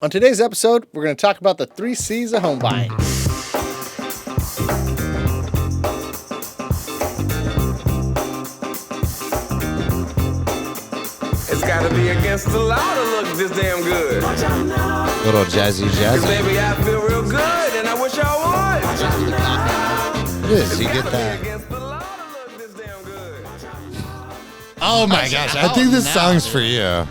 On today's episode, we're going to talk about the 3 C's of home buying. It's gotta be against the law to look this damn good. Little jazzy. Baby, I feel real good, and I wish I would. It is. You get that. Against the law to look this damn good. Oh my gosh! I think this song's for you.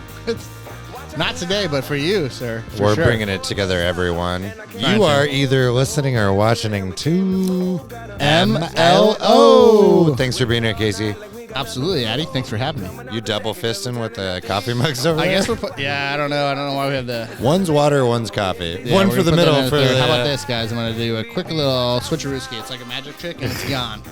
Not today, but for you, sir. We're bringing it together, everyone. You are either listening or watching to MLO. Thanks for being here, Casey. Absolutely, Addy. Thanks for having me. You double fisting with the coffee mugs over there? I guess we're I don't know. I don't know why we have the... One's water, one's coffee. Yeah, one for the middle. How about this, guys? I'm going to do a quick little switcherooski. It's like a magic trick, and it's gone.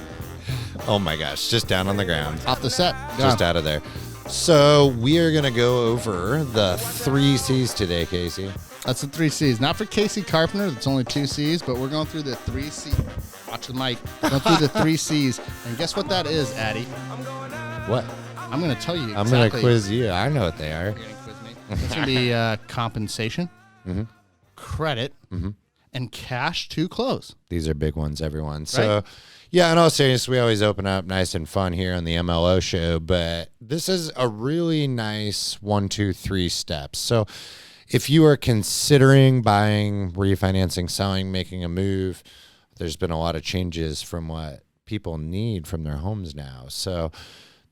Oh my gosh, just down on the ground. Off the set. Gone. Just out of there. So we are going to go over the 3 C's today, Casey. That's the 3 C's. Not for Casey Carpenter. That's only 2 C's, but we're going through the 3 C's. Watch the mic. Going through the 3 C's. And guess what that is, Addy? What? I'm going to tell you exactly. I'm going to quiz you. I know what they are. You're going to quiz me. It's going to be compensation, credit, and cash to close. These are big ones, everyone. So, yeah, in all seriousness, we always open up nice and fun here on the MLO show, but this is a really nice 1, 2, 3 steps. So if you are considering buying, refinancing, selling, making a move, there's been a lot of changes from what people need from their homes now. So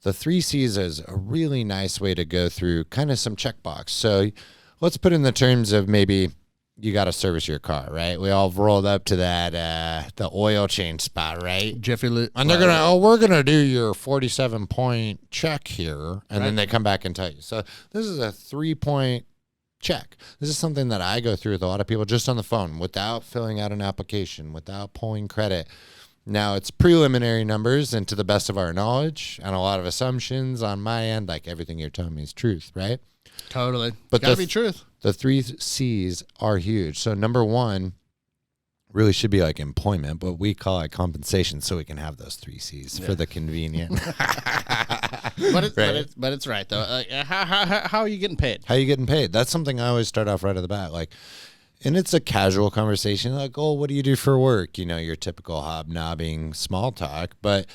the 3 C's is a really nice way to go through kind of some checkbox. So let's put in the terms of maybe you got to service your car, right? We all rolled up to that, the oil change spot, right? Jiffy Lube. And they're going to, we're going to do your 47-point check here. And then they come back and tell you. So this is a 3-point check. This is something that I go through with a lot of people just on the phone without filling out an application, without pulling credit. Now, it's preliminary numbers, and to the best of our knowledge, and a lot of assumptions on my end, like everything you're telling me is truth, right? Totally. But gotta be truth. The 3 C's are huge. So number 1 really should be like employment, but we call it compensation so we can have those 3 C's for the convenient. But it's right, though. Like, how are you getting paid? How are you getting paid? That's something I always start off right at the bat. Like, and it's a casual conversation. Like, oh, what do you do for work? You know, your typical hobnobbing small talk. But,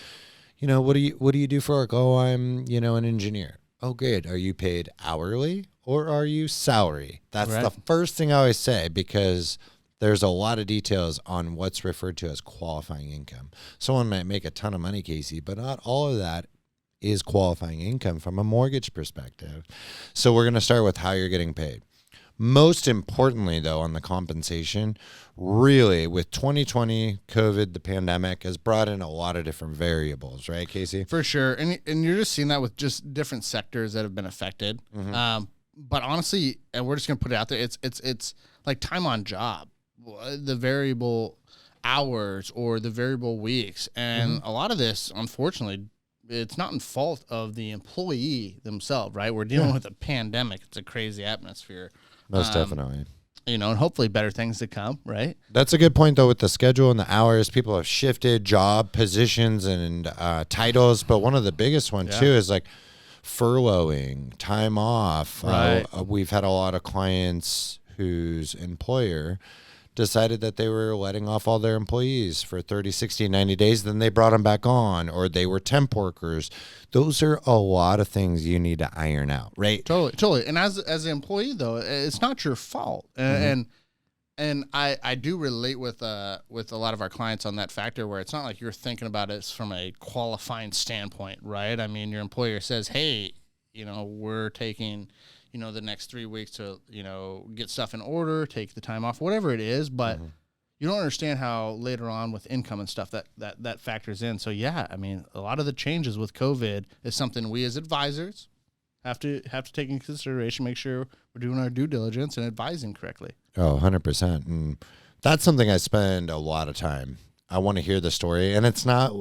you know, what do you do for work? Oh, I'm, an engineer. Oh, good. Are you paid hourly or are you salary? That's the first thing I always say, because there's a lot of details on what's referred to as qualifying income. Someone might make a ton of money, Casey, but not all of that is qualifying income from a mortgage perspective. So we're going to start with how you're getting paid. Most importantly, though, on the compensation, really, with 2020, COVID, the pandemic has brought in a lot of different variables, right, Casey? For sure. And you're just seeing that with just different sectors that have been affected. But honestly, and we're just going to put it out there, it's like time on job, the variable hours or the variable weeks. And a lot of this, unfortunately, it's not in fault of the employee themselves, right? We're dealing with a pandemic. It's a crazy atmosphere. Most definitely. And hopefully better things to come, right? That's a good point, though, with the schedule and the hours. People have shifted job positions and titles, but one of the biggest ones, too, is like furloughing, time off. Right. We've had a lot of clients whose employer decided that they were letting off all their employees for 30, 60, 90 days. Then they brought them back on, or they were temp workers. Those are a lot of things you need to iron out, right? Totally. And as an employee, though, it's not your fault. And I do relate with a lot of our clients on that factor, where it's not like you're thinking about it from a qualifying standpoint, right? I mean, your employer says, hey, we're taking the next 3 weeks to, get stuff in order, take the time off, whatever it is. But you don't understand how later on with income and stuff that factors in. So, yeah, I mean, a lot of the changes with COVID is something we as advisors have to take into consideration, make sure we're doing our due diligence and advising correctly. Oh, 100%. And that's something I spend a lot of time. I want to hear the story. And it's not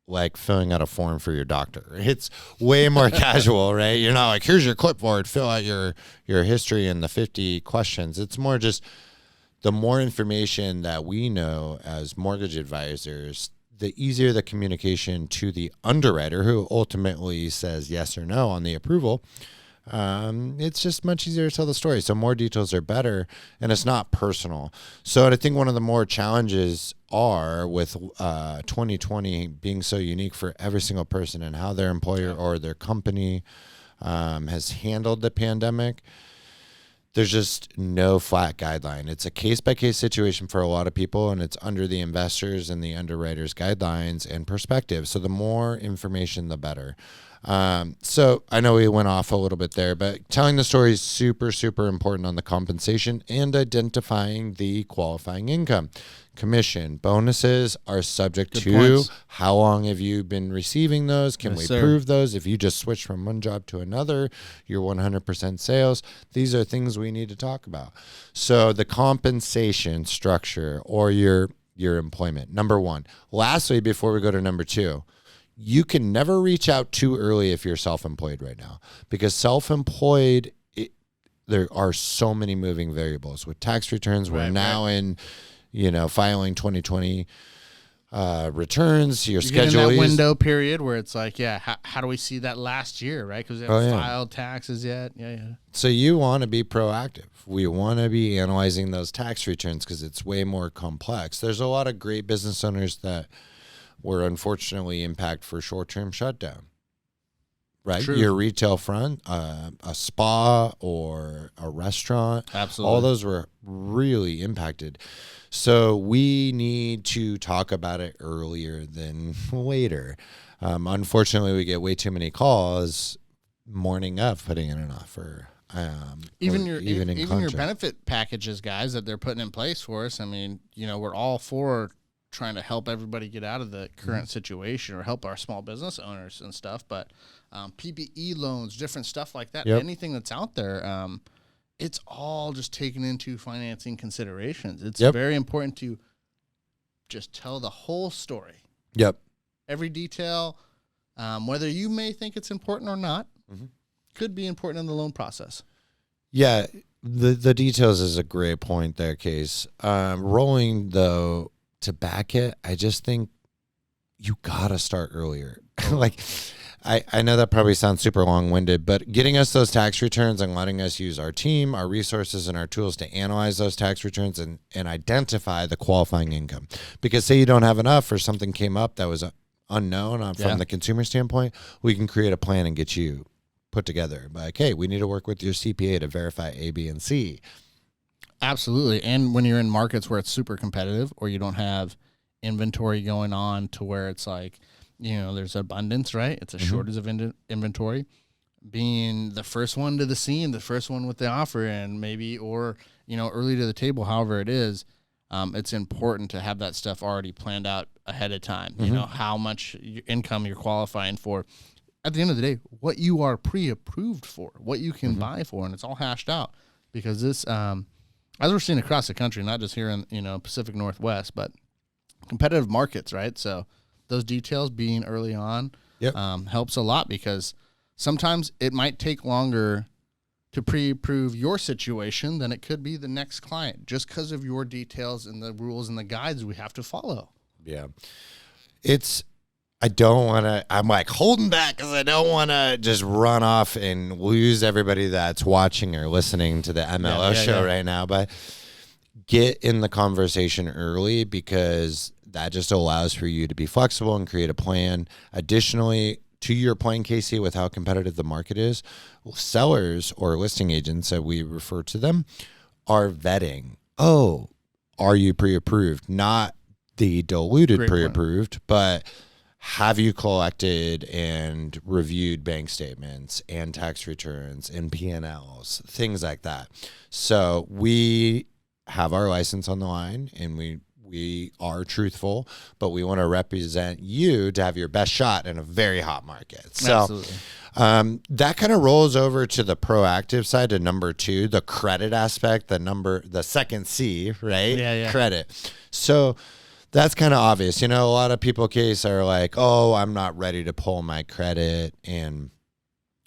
like filling out a form for your doctor. It's way more casual, right? You're not like, here's your clipboard, fill out your history and the 50 questions. It's more just the more information that we know as mortgage advisors, the easier the communication to the underwriter, who ultimately says yes or no on the approval. it's just much easier to tell the story. So more details are better, and it's not personal. So I think one of the more challenges are with 2020 being so unique for every single person and how their employer or their company has handled the pandemic. There's just no flat guideline. It's a case-by-case situation for a lot of people, and it's under the investors and the underwriters' guidelines and perspective. So the more information, the better. So I know we went off a little bit there, but telling the story is super, super important on the compensation and identifying the qualifying income. Commission bonuses are subject Good to points. how long have you been receiving those? Can Yes, we sir. prove those? If you just switch from one job to another, you're 100% sales. These are things we need to talk about. So the compensation structure or your employment, number one. Lastly, before we go to number two, you can never reach out too early if you're self-employed right now, because self-employed, there are so many moving variables with tax returns. We're now in, filing 2020 returns. Your You're schedule getting that is window period where it's like, how do we see that last year, right? Because we haven't filed taxes yet. Yeah. So you want to be proactive. We want to be analyzing those tax returns because it's way more complex. There's a lot of great business owners that were unfortunately impacted for short-term shutdown, right? True. Your retail front, a spa or a restaurant, Absolutely. all those were really impacted. So we need to talk about it earlier than later. Unfortunately, we get way too many calls morning of putting in an offer. Even or your contract. benefit packages, guys, that they're putting in place for us. I mean, we're all for trying to help everybody get out of the current situation or help our small business owners and stuff. But PPE loans, different stuff like that, anything that's out there, it's all just taken into financing considerations. It's very important to just tell the whole story. Yep. Every detail, whether you may think it's important or not, could be important in the loan process. Yeah, the details is a great point there, Case. Rolling, though, to back it, I just think you got to start earlier. I know that probably sounds super long-winded, but getting us those tax returns and letting us use our team, our resources, and our tools to analyze those tax returns and identify the qualifying income. Because say you don't have enough or something came up that was unknown from the consumer standpoint, we can create a plan and get you put together. Like, hey, we need to work with your CPA to verify A, B, and C. Absolutely. And when you're in markets where it's super competitive or you don't have inventory going on to where it's like, there's abundance, right? It's a shortage of inventory. Being the first one to the scene, the first one with the offer and maybe, or, early to the table, however it is, it's important to have that stuff already planned out ahead of time. How much income you're qualifying for. At the end of the day, what you are pre-approved for, what you can buy for, and it's all hashed out because this, as we're seeing across the country, not just here in Pacific Northwest, but competitive markets, right? So those details being early on helps a lot because sometimes it might take longer to pre-approve your situation than it could be the next client just because of your details and the rules and the guides we have to follow. Yeah. I'm like holding back because I don't want to just run off and lose everybody that's watching or listening to the MLO show right now. But get in the conversation early because that just allows for you to be flexible and create a plan. Additionally, to your point, Casey, with how competitive the market is, sellers or listing agents that we refer to them are vetting. Oh, are you pre-approved? Not the diluted pre-approved, but have you collected and reviewed bank statements and tax returns and P&Ls, things like that. So we have our license on the line and we are truthful, but we want to represent you to have your best shot in a very hot market. So that kind of rolls over to the proactive side to number two, the credit aspect, the second C, right? Yeah. Credit. So that's kind of obvious. A lot of people, Case, are like, oh, I'm not ready to pull my credit. And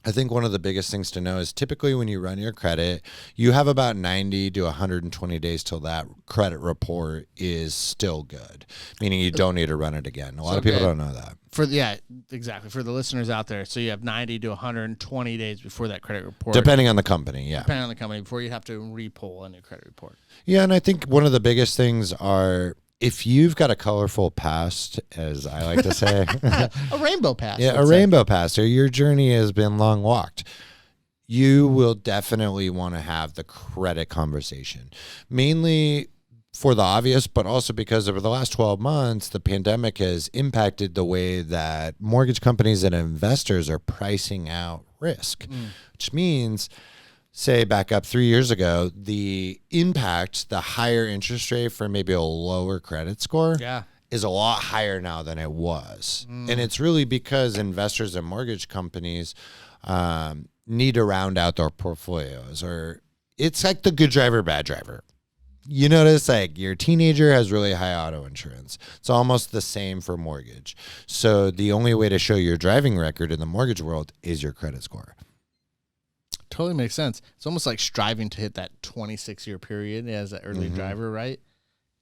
I think one of the biggest things to know is typically when you run your credit, you have about 90 to 120 days till that credit report is still good, meaning you don't need to run it again. A lot of people don't know that. Exactly. For the listeners out there, so you have 90 to 120 days before that credit report. Depending on the company, Depending on the company, before you have to re-pull a new credit report. Yeah, and I think one of the biggest things are if you've got a colorful past, as I like to say. A rainbow past. Yeah, a rainbow past, or your journey has been long walked. You will definitely want to have the credit conversation. Mainly for the obvious, but also because over the last 12 months, the pandemic has impacted the way that mortgage companies and investors are pricing out risk, which means, say back up 3 years ago, the impact, the higher interest rate for maybe a lower credit score is a lot higher now than it was. And it's really because investors and mortgage companies need to round out their portfolios, or it's like the good driver, bad driver. You notice like your teenager has really high auto insurance. It's almost the same for mortgage. So the only way to show your driving record in the mortgage world is your credit score. Totally makes sense. It's almost like striving to hit that 26-year period as an early driver, right?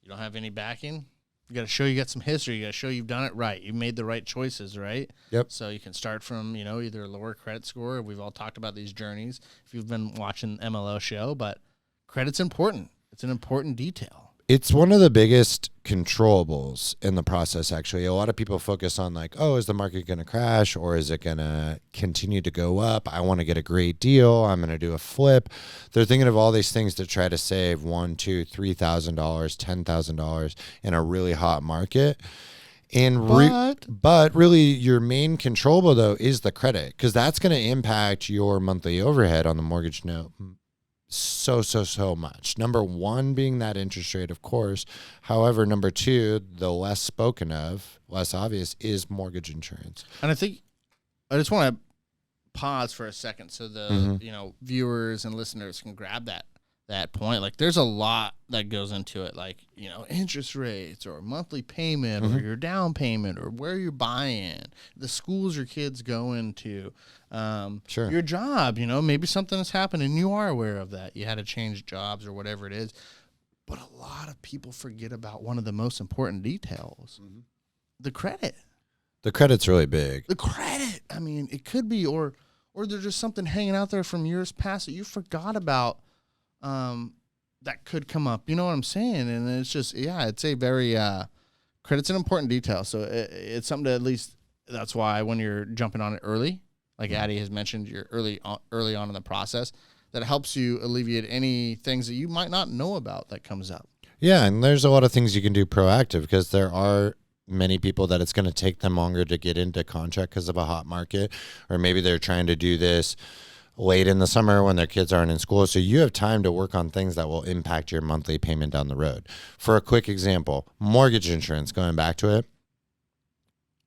You don't have any backing. You got to show you got some history. You got to show you've done it right. You made the right choices, right? Yep. So you can start from, either a lower credit score. We've all talked about these journeys if you've been watching MLO Show, but credit's important. It's an important detail. It's one of the biggest controllables in the process, actually. A lot of people focus on like, oh, is the market going to crash or is it going to continue to go up? I want to get a great deal. I'm going to do a flip. They're thinking of all these things to try to save $1,000, $2,000, $3,000, $10,000 in a really hot market. And but really your main controllable, though, is the credit, because that's going to impact your monthly overhead on the mortgage note so much. Number one being that interest rate, of course. However, number two, the less spoken of, less obvious, is mortgage insurance. And I think I just want to pause for a second so the viewers and listeners can grab that point. Like there's a lot that goes into it, like interest rates or monthly payment or your down payment or where you're buying, the schools your kids go into, your job. Maybe something has happened and you are aware of that. You had to change jobs or whatever it is. But a lot of people forget about one of the most important details: the credit. The credit's really big. The credit. I mean, it could be, or there's just something hanging out there from years past that you forgot about. That could come up, you know what I'm saying? And it's just, it's a very, credit's an important detail. So it's something to at least, that's why when you're jumping on it early, like Addie has mentioned, you're early on in the process, that helps you alleviate any things that you might not know about that comes up. Yeah. And there's a lot of things you can do proactive, because there are many people that it's going to take them longer to get into contract because of a hot market, or maybe they're trying to do this late in the summer when their kids aren't in school. So you have time to work on things that will impact your monthly payment down the road. For a quick example, mortgage insurance, going back to it,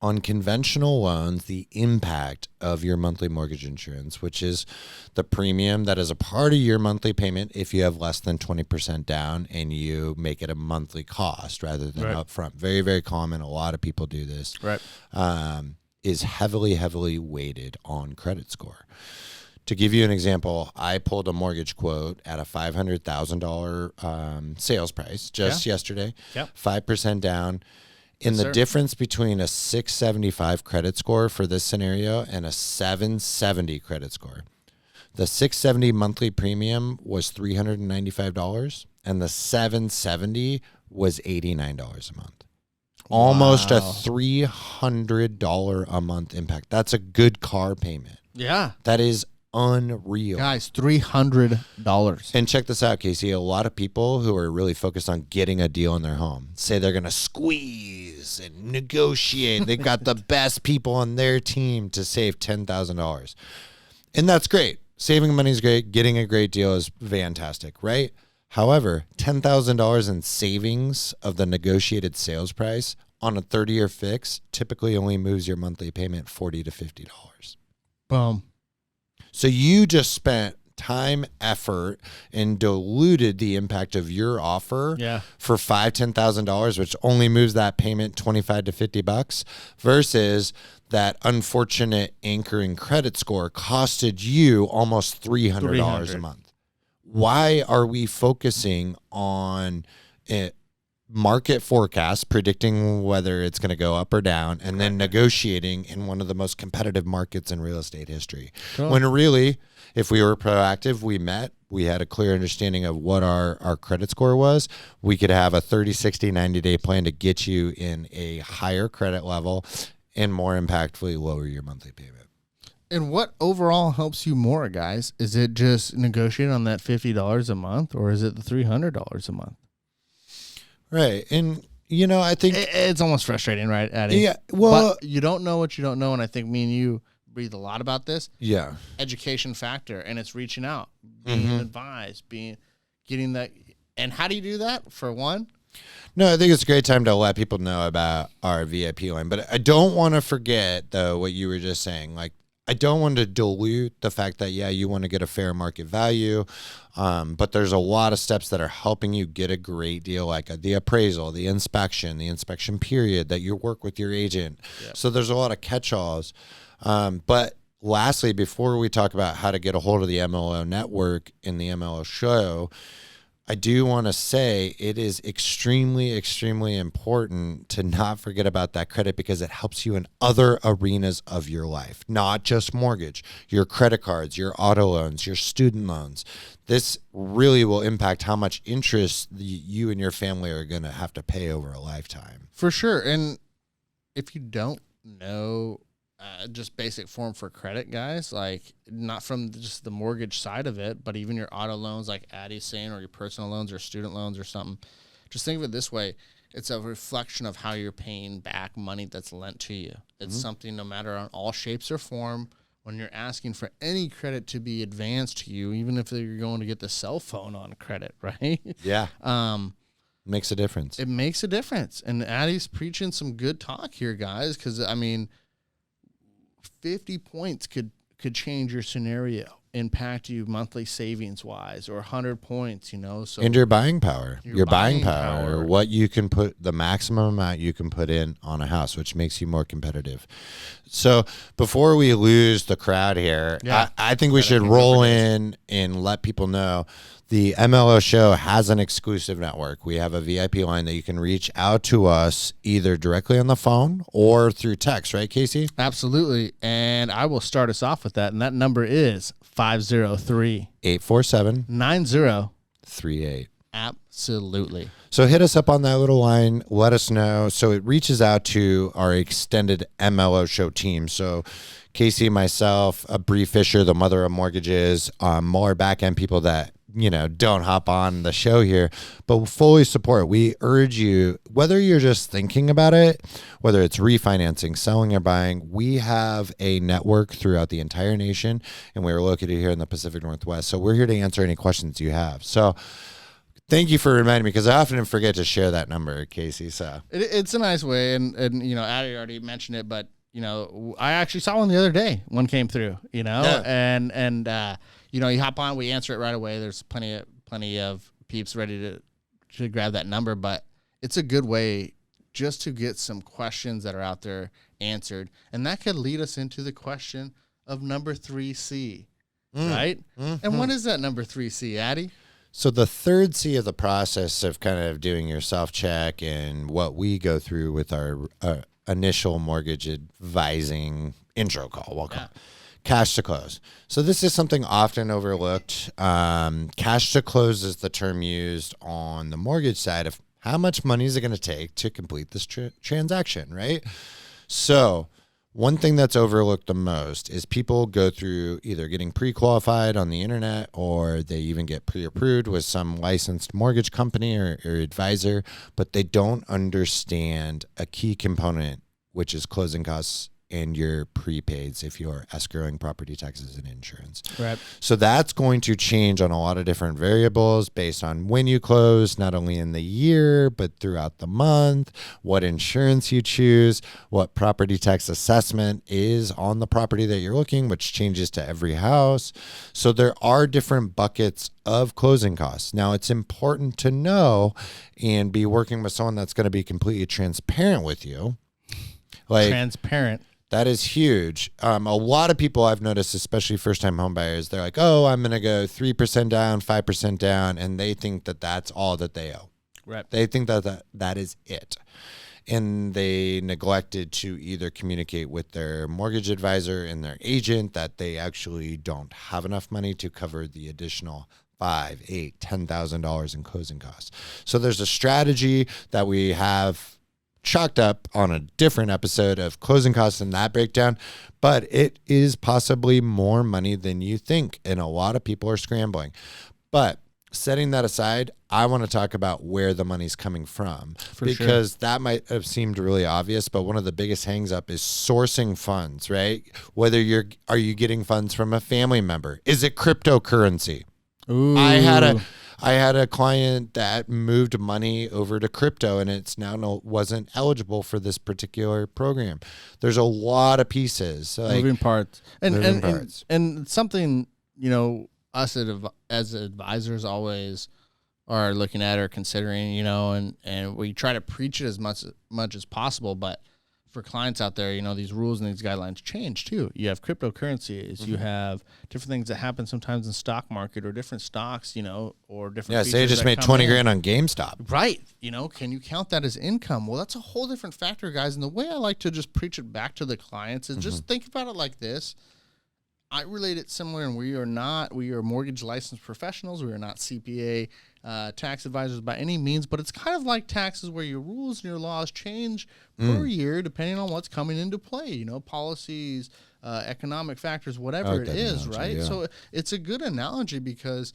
on conventional loans, the impact of your monthly mortgage insurance, which is the premium that is a part of your monthly payment if you have less than 20% down and you make it a monthly cost rather than upfront. Very, very common. A lot of people do this. Right. Is heavily weighted on credit score. To give you an example, I pulled a mortgage quote at a $500,000 sales price just yesterday, 5% down. In the difference between a 675 credit score for this scenario and a 770 credit score, the 670 monthly premium was $395 and the 770 was $89 a month. Almost a $300 a month impact. That's a good car payment. Yeah. That is unreal. Guys, $300. And check this out, Casey. A lot of people who are really focused on getting a deal in their home say they're going to squeeze and negotiate. They've got the best people on their team to save $10,000. And that's great. Saving money is great. Getting a great deal is fantastic, right? However, $10,000 in savings of the negotiated sales price on a 30-year fix typically only moves your monthly payment $40 to $50. Boom. So you just spent time, effort, and diluted the impact of your offer for $5,000-$10,000, which only moves that payment $25 to $50, versus that unfortunate anchoring credit score costed you almost $300 a month. Why are we focusing on it? Market forecast, predicting whether it's going to go up or down, and then negotiating in one of the most competitive markets in real estate history. Cool. When really, if we were proactive, we had a clear understanding of what our credit score was, we could have a 30, 60, 90-day plan to get you in a higher credit level and more impactfully lower your monthly payment. And what overall helps you more, guys? Is it just negotiating on that $50 a month, or is it the $300 a month? Right. And, I think it's almost frustrating, right, Addie? Yeah. Well, but you don't know what you don't know. And I think me and you breathe a lot about this. Yeah. Education factor. And it's reaching out, being advised, getting that. And how do you do that? For one? No, I think it's a great time to let people know about our VIP line. But I don't want to forget, though, what you were just saying. Like, I don't want to dilute the fact that, you want to get a fair market value, but there's a lot of steps that are helping you get a great deal, like the appraisal, the inspection period, that you work with your agent. Yep. So there's a lot of catch-alls. But lastly, before we talk about how to get a hold of the MLO network in the MLO show, I do want to say it is extremely, extremely important to not forget about that credit, because it helps you in other arenas of your life, not just mortgage, your credit cards, your auto loans, your student loans. This really will impact how much interest you and your family are going to have to pay over a lifetime. For sure. And if you don't know just basic form for credit, guys, like not from just the mortgage side of it, but even your auto loans, like Addie's saying, or your personal loans or student loans or something. Just think of it this way. It's a reflection of how you're paying back money that's lent to you. It's something, no matter on all shapes or form, when you're asking for any credit to be advanced to you, even if you're going to get the cell phone on credit, right? Yeah. Makes a difference. It makes a difference. And Addie's preaching some good talk here, guys, because, 50 points could change your scenario, impact you monthly savings wise, or 100 points, so. And your buying power, your buying power, what you can put, the maximum amount you can put in on a house, which makes you more competitive. So before we lose the crowd here, I think we should roll in and let people know the MLO show has an exclusive network. We have a VIP line that you can reach out to us either directly on the phone or through text, right, Casey? Absolutely. And I will start us off with that. And that number is 503-847-9038. Absolutely. So hit us up on that little line. Let us know. So it reaches out to our extended MLO show team. So Casey, myself, Brie Fisher, the mother of mortgages, more back-end people that don't hop on the show here, but fully support. We urge you, whether you're just thinking about it, whether it's refinancing, selling, or buying, we have a network throughout the entire nation, and we're located here in the Pacific Northwest. So we're here to answer any questions you have. So thank you for reminding me, because I often forget to share that number, Casey. So it's a nice way, and Addie already mentioned it, but I actually saw one the other day. One came through, and you hop on, we answer it right away. There's plenty of peeps ready to grab that number, but it's a good way just to get some questions that are out there answered. And that could lead us into the question of number 3C, right? Mm-hmm. And what is that number 3C, Addie? So the third C of the process of kind of doing your self-check and what we go through with our initial mortgage advising intro call, we'll call it. Cash to close. So this is something often overlooked. Cash to close is the term used on the mortgage side of how much money is it going to take to complete this transaction, right? So one thing that's overlooked the most is people go through either getting pre-qualified on the internet, or they even get pre-approved with some licensed mortgage company or advisor, but they don't understand a key component, which is closing costs and your prepaids if you're escrowing property taxes and insurance. Right. So that's going to change on a lot of different variables based on when you close, not only in the year, but throughout the month, what insurance you choose, what property tax assessment is on the property that you're looking, which changes to every house. So there are different buckets of closing costs. Now, it's important to know and be working with someone that's going to be completely transparent with you. Like, transparent. That is huge. A lot of people I've noticed, especially first-time home buyers, they're like, oh, I'm going to go 3% down, 5% down, and they think that that's all that they owe. Right. They think that is it. And they neglected to either communicate with their mortgage advisor and their agent that they actually don't have enough money to cover the additional $5,000, $8,000, $10,000 in closing costs. So there's a strategy that we have chalked up on a different episode of closing costs and that breakdown, but it is possibly more money than you think, and a lot of people are scrambling. But setting that aside, I want to talk about where the money's coming from, because that might have seemed really obvious, but one of the biggest hangs up is sourcing funds, right? Whether are you getting funds from a family member? Is it cryptocurrency? Ooh. I had a client that moved money over to crypto, and it's now wasn't eligible for this particular program. There's a lot of pieces, moving parts, parts. And something, you know, us as advisors always are looking at or considering, you know, and we try to preach it as much as possible, but for clients out there, you know, these rules and these guidelines change too. You have cryptocurrencies, you have different things that happen sometimes in stock market or different stocks, you know, or different. Yeah, say you just made 20 grand on GameStop. Right. You know, can you count that as income? Well, that's a whole different factor, guys. And the way I like to just preach it back to the clients is just think about it like this. I relate it similar, and we are mortgage licensed professionals. We are not CPA tax advisors by any means, but it's kind of like taxes where your rules and your laws change per year depending on what's coming into play, you know, policies, economic factors, whatever it is, right? Yeah. So it's a good analogy because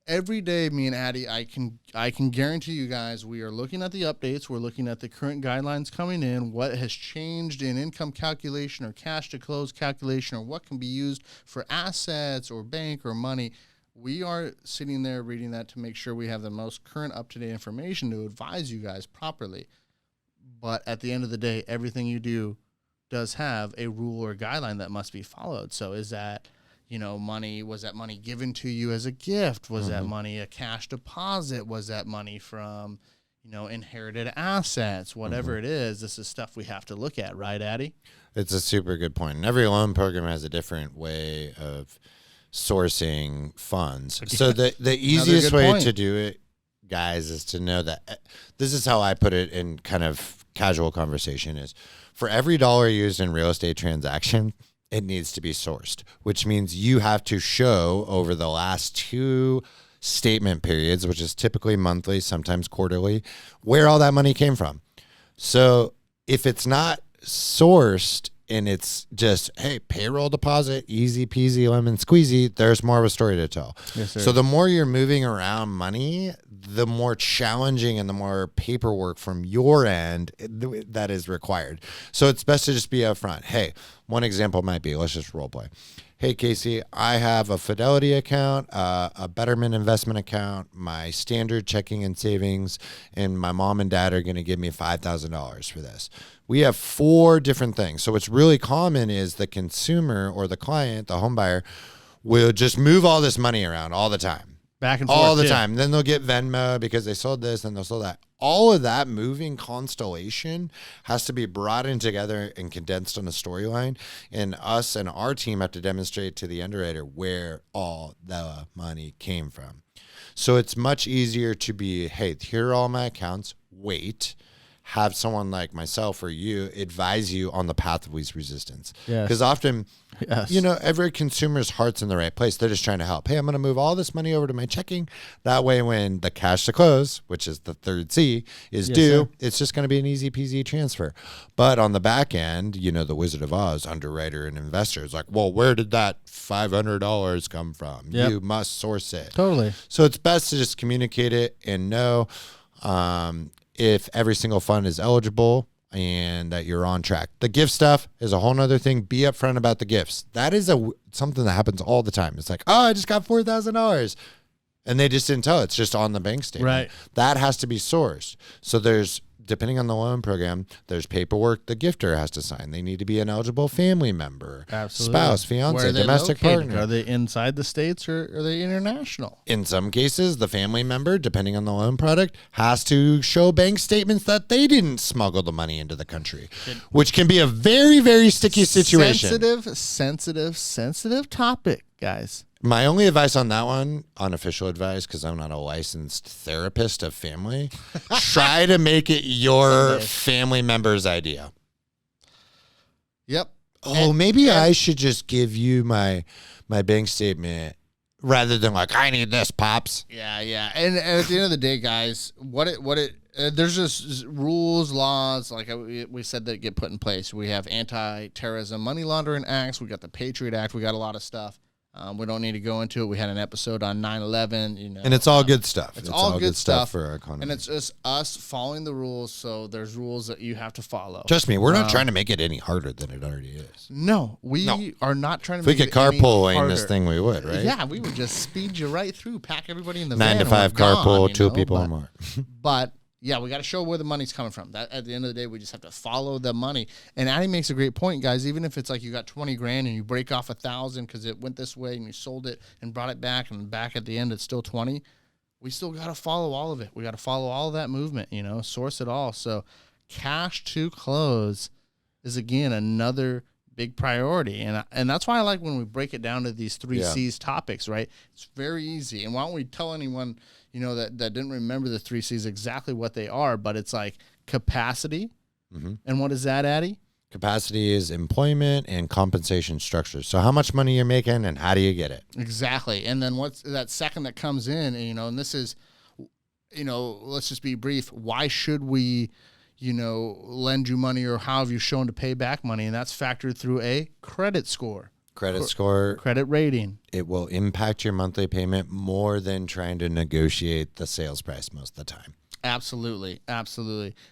every day, me and Addie, I can guarantee you guys, we are looking at the updates. We're looking at the current guidelines coming in, what has changed in income calculation or cash to close calculation, or what can be used for assets or bank or money. We are sitting there reading that to make sure we have the most current up-to-date information to advise you guys properly. But at the end of the day, everything you do does have a rule or guideline that must be followed. So is that, you know, was that money given to you as a gift? Was that money a cash deposit? Was that money from, you know, inherited assets? Whatever it is, this is stuff we have to look at, right, Addie? It's a super good point. And every loan program has a different way of sourcing funds. So the easiest way to do it, guys, is to know that this is how I put it in kind of casual conversation is for every dollar used in real estate transaction, it needs to be sourced, which means you have to show over the last 2 statement periods, which is typically monthly, sometimes quarterly, where all that money came from. So if it's not sourced and it's just, hey, payroll deposit, easy peasy, lemon squeezy, there's more of a story to tell. Yes, sir. So the more you're moving around money, the more challenging and the more paperwork from your end that is required. So it's best to just be upfront. Hey, one example might be, let's just role play. Hey, Casey, I have a Fidelity account, a Betterment investment account, my standard checking and savings, and my mom and dad are going to give me $5,000 for this. We have 4 different things. So what's really common is the consumer or the client, the home buyer, will just move all this money around all the time. Back and forth. All the time. Then they'll get Venmo because they sold this and they'll sold that. All of that moving constellation has to be brought in together and condensed on a storyline. And us and our team have to demonstrate to the underwriter where all the money came from. So it's much easier to be, hey, here are all my accounts. Wait. Have someone like myself or you advise you on the path of least resistance. Because often, you know, every consumer's heart's in the right place. They're just trying to help. Hey, I'm going to move all this money over to my checking. That way, when the cash to close, which is the third C, is due, it's just going to be an easy peasy transfer. But on the back end, you know, the Wizard of Oz, underwriter and investor is like, well, where did that $500 come from? You must source it. Totally. So it's best to just communicate it and know if every single fund is eligible. and that you're on track. The gift stuff is a whole nother thing. Be upfront about the gifts. That is something that happens all the time. It's like, oh, I just got $4,000. And they just didn't tell. It's just on the bank statement. Right. That has to be sourced. So there's, depending on the loan program, there's paperwork the gifter has to sign. They need to be an eligible family member, spouse, fiance, domestic partner. Are they inside the states or are they international? In some cases, the family member, depending on the loan product, has to show bank statements that they didn't smuggle the money into the country, which can be a very, very sticky situation. Sensitive topic, guys. My only advice on that one, unofficial advice, because I'm not a licensed therapist of family, try to make it your family member's idea. Yep. Oh, maybe I should just give you my bank statement rather than like, I need this, Pops. Yeah. And at the end of the day, guys, there's just rules, laws, like we said, that get put in place. We have anti-terrorism money laundering acts. We got the Patriot Act. We got a lot of stuff. We don't need to go into it. We had an episode on 9/11, and it's all good stuff. It's all good stuff for our economy. And it's just us following the rules. So there's rules that you have to follow. Trust me, we're not trying to make it any harder than it already is. No, we are not trying to. If we could carpool this thing, we would, right? Yeah, we would just speed you right through, pack everybody in the 9 to 5 carpool, 2 people or more. But yeah, we got to show where the money's coming from. That at the end of the day, we just have to follow the money. And Addie makes a great point, guys. Even if it's like you got 20 grand and you break off 1,000 because it went this way and you sold it and brought it back, and back at the end it's still 20. We still got to follow all of it. We got to follow all of that movement. Source it all. So cash to close is again another big priority, and that's why I like when we break it down to these 3 C's topics. Right? It's very easy. And why don't we tell anyone that didn't remember the 3 C's exactly what they are, but it's like capacity. Mm-hmm. And what is that, Addie? Capacity is employment and compensation structures. So how much money you're making and how do you get it? Exactly. And then what's that second that comes in, and this is, let's just be brief. Why should we, lend you money, or how have you shown to pay back money? And that's factored through a credit score. Credit rating. It will impact your monthly payment more than trying to negotiate the sales price most of the time. Absolutely.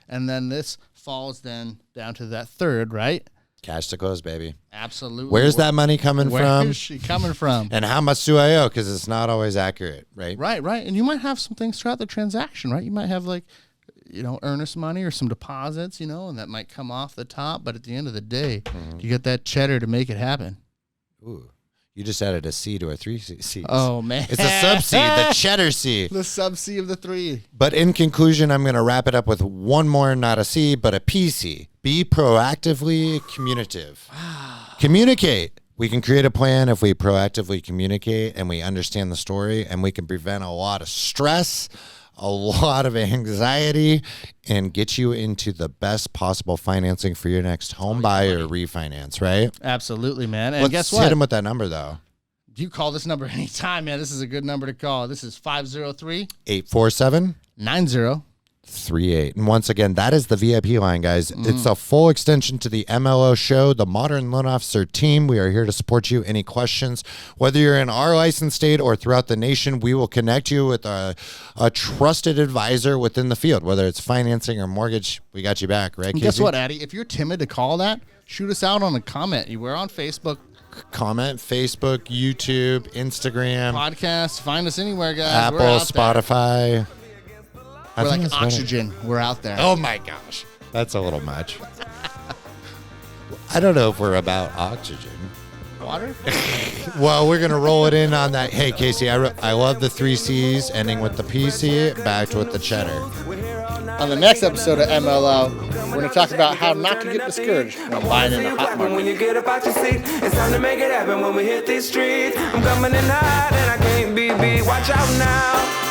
And then this falls then down to that third, right? Cash to close, baby. Absolutely. Where's that money coming from? Where is she coming from? And how much do I owe? Because it's not always accurate, right? Right. And you might have some things throughout the transaction, right? You might have earnest money or some deposits, and that might come off the top. But at the end of the day, you get that cheddar to make it happen. Ooh, you just added a C to a 3 C's. Oh, man. It's a sub C, the cheddar C. The sub C of the 3. But in conclusion, I'm going to wrap it up with one more, not a C, but a PC. Be proactively communicative. Communicate. We can create a plan if we proactively communicate and we understand the story, and we can prevent a lot of stress, a lot of anxiety, and get you into the best possible financing for your next home buy or refinance, right? Absolutely, man. And Let's guess what? hit him with that number, though. You call this number anytime, man. This is a good number to call. This is 503-847-9038. And once again, that is the VIP line, guys. It's a full extension to the MLO Show, the Modern Loan Officer team. We are here to support you. Any questions, whether you're in our licensed state or throughout the nation, we will connect you with a trusted advisor within the field, whether it's financing or mortgage. We got you back, right, Casey? Guess what, Addie? If you're timid to call that, shoot us out on a comment. We're on Facebook. Comment, Facebook, YouTube, Instagram. Podcast. Find us anywhere, guys. Apple, Spotify. We're like Oxygen. We're out there. Oh, my gosh. That's a little much. I don't know if we're about oxygen. Water? Well, we're going to roll it in on that. Hey, Casey, I love the 3 C's, ending with the PC, backed with the cheddar. On the next episode of MLO, we're going to talk about how not to get discouraged when buying in the hot market. When you get up out your seat, it's time to make it happen when we hit these streets. I'm coming in hot and I can't be beat. Watch out now.